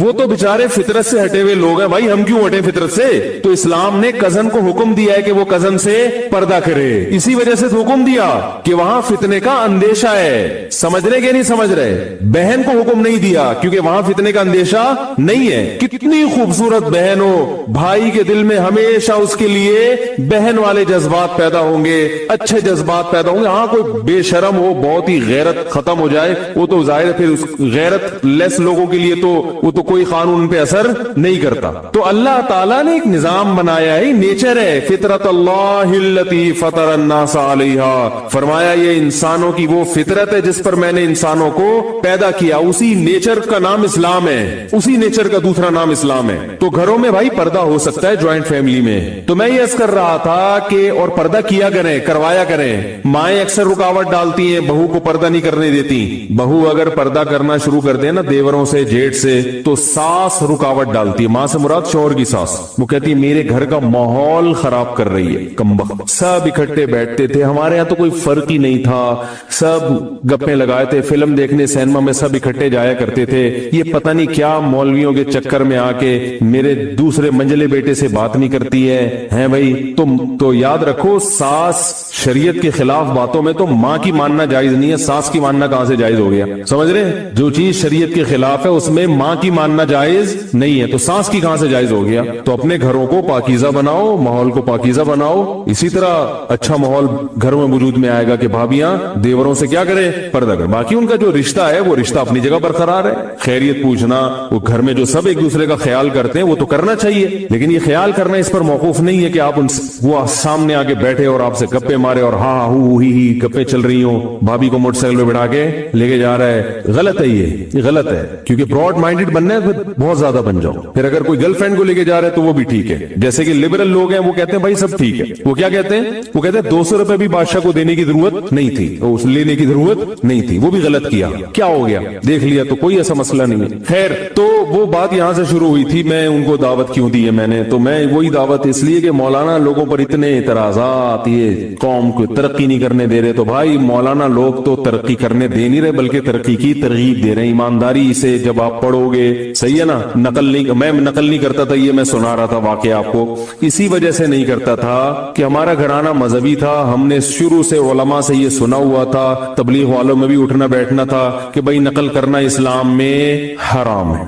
Speaker 2: وہ تو بےچارے فطرت سے ہٹے ہوئے لوگ ہیں بھائی, ہم کیوں ہٹے فطرت سے؟ تو اسلام نے کزن کو حکم دیا ہے کہ وہ کزن سے پردہ کرے. اسی وجہ سے حکم دیا کہ وہاں فتنے کا اندیشہ ہے. سمجھ رہے کہ نہیں سمجھ رہے؟ بہن کو حکم نہیں دیا کیونکہ وہاں فتنے کا اندیشہ نہیں ہے. کتنی خوبصورت بہن ہو, بھائی کے دل میں ہمیشہ اس کے لیے بہن والے جذبات پیدا ہوں گے, اچھے جذبات پیدا ہوں گے. ہاں کوئی بے شرم ہو, بہت ہی غیرت ختم ہو جائے, وہ تو ظاہر ہے پھر اس غیرت لیس لوگوں کے لیے تو وہ تو کوئی قانون پہ اثر نہیں کرتا. تو اللہ تعالیٰ نے ایک نظام بنایا ہے, نیچر ہے. فطرت اللہ التی فطر الناس علیہا, فرمایا یہ انسانوں کی وہ فطرت ہے جس پر میں نے انسانوں کو پیدا کیا. اسی نیچر کا نام اسلام ہے, اسی نیچر کا دوسرا نام اسلام ہے. تو گھروں میں بھائی پردہ ہو سکتا ہے جوائنٹ فیملی میں. تو میں یہ عرض کر رہا تھا کہ اور پردہ کیا کریں, کروایا کریں. مائیں اکثر رکاوٹ ڈالتی ہیں, بہو کو پردہ نہیں کرنے دیتی. بہو اگر پردہ کرنا شروع کر دے نا دیوروں سے, جیٹ سے, تو ساس رکاوٹ ڈالتی ہے. ماں سے مراد شوہر کی ساس. وہ کہتی ہے میرے گھر کا ماحول خراب کر رہی ہے. کمبخت. سب اکٹھے بیٹھتے تھے, ہمارے یہاں تو کوئی فرق ہی نہیں تھا, سب گپیں لگائے تھے, فلم دیکھنے سینما میں سب اکٹھے جایا کرتے تھے. یہ پتہ نہیں کیا مولویوں کے چکر میں آ کے میرے دوسرے منجلے بیٹے سے بات نہیں کرتی ہے. ہیں بھائی تم تو یاد رکھو, ساس شریعت کے خلاف باتوں میں تو ماں کی ماننا جائز نہیں ہے, ساس کی ماننا کہاں سے جائز ہو گیا؟ سمجھ رہے؟ جو چیز شریعت کے خلاف ہے اس میں ماں کی ماننا جائز نہیں ہے, تو ساس کی کہاں سے جائز ہو گیا؟ تو اپنے گھروں کو پاکیزہ بناؤ, ماحول کو پاکیزہ بناؤ. اسی طرح اچھا ماحول گھر میں وجود میں آئے گا کہ بھابیاں دیوروں سے کیا کریں, پردہ کریں. باقی ان کا جو رشتہ ہے وہ رشتہ اپنی جگہ برقرار ہے. خیریت پوچھنا, وہ گھر میں جو سب ایک دوسرے کا خیال کرتے ہیں وہ تو کرنا چاہیے, لیکن یہ خیال کرنا اس پر موقوف نہیں ہے کہ آپ وہ سامنے آ کے بیٹھے اور آپ سے گپے مارے اور ہاں ہو ہی گپے چل رہی ہوں, بھابی کو موٹر سائیکل پہ بٹھا کے لے کے جا رہا ہے. غلط ہے, یہ غلط ہے. کیونکہ براڈ مائنڈیڈ بننا ہے تو بہت زیادہ بن جاؤ. پھر اگر کوئی گرل فرینڈ کو لے کے جا رہا ہے تو وہ بھی ٹھیک ہے. جیسے کہ لبرل لوگ ہیں وہ کہتے ہیں بھائی سب ٹھیک ہے. وہ کیا کہتے ہیں؟ وہ کہتے ہیں 200 روپے بھی بادشاہ کو دینے کی ضرورت نہیں تھی, لینے کی ضرورت نہیں تھی. وہ بھی غلط کیا. کیا ہو گیا دیکھ لیا تو کوئی ایسا مسئلہ نہیں ہے. خیر, تو وہ بات یہاں سے شروع ہوئی تھی. میں ان کو دعوت کیوں دی ہے میں نے, تو میں وہی دعوت اس لیے کہ مولانا لوگوں پر اتنے اعتراضات, یہ قوم کو ترقی نہیں کرنے دے رہے. تو بھائی مولانا لوگ تو ترقی کرنے دے نہیں رہے بلکہ ترقی کی ترغیب دے رہے ہیں. ایمانداری سے جب آپ پڑھو گے, صحیح ہے نا, میں نقل نہیں کرتا تھا, یہ میں سنا رہا تھا واقعہ آپ کو. اسی وجہ سے نہیں کرتا تھا کہ ہمارا گھرانہ مذہبی تھا, ہم نے شروع سے علماء سے یہ سنا ہوا تھا, تبلیغ والوں میں بھی اٹھنا بیٹھنا تھا کہ بھائی نقل کرنا اسلام میں حرام ہے.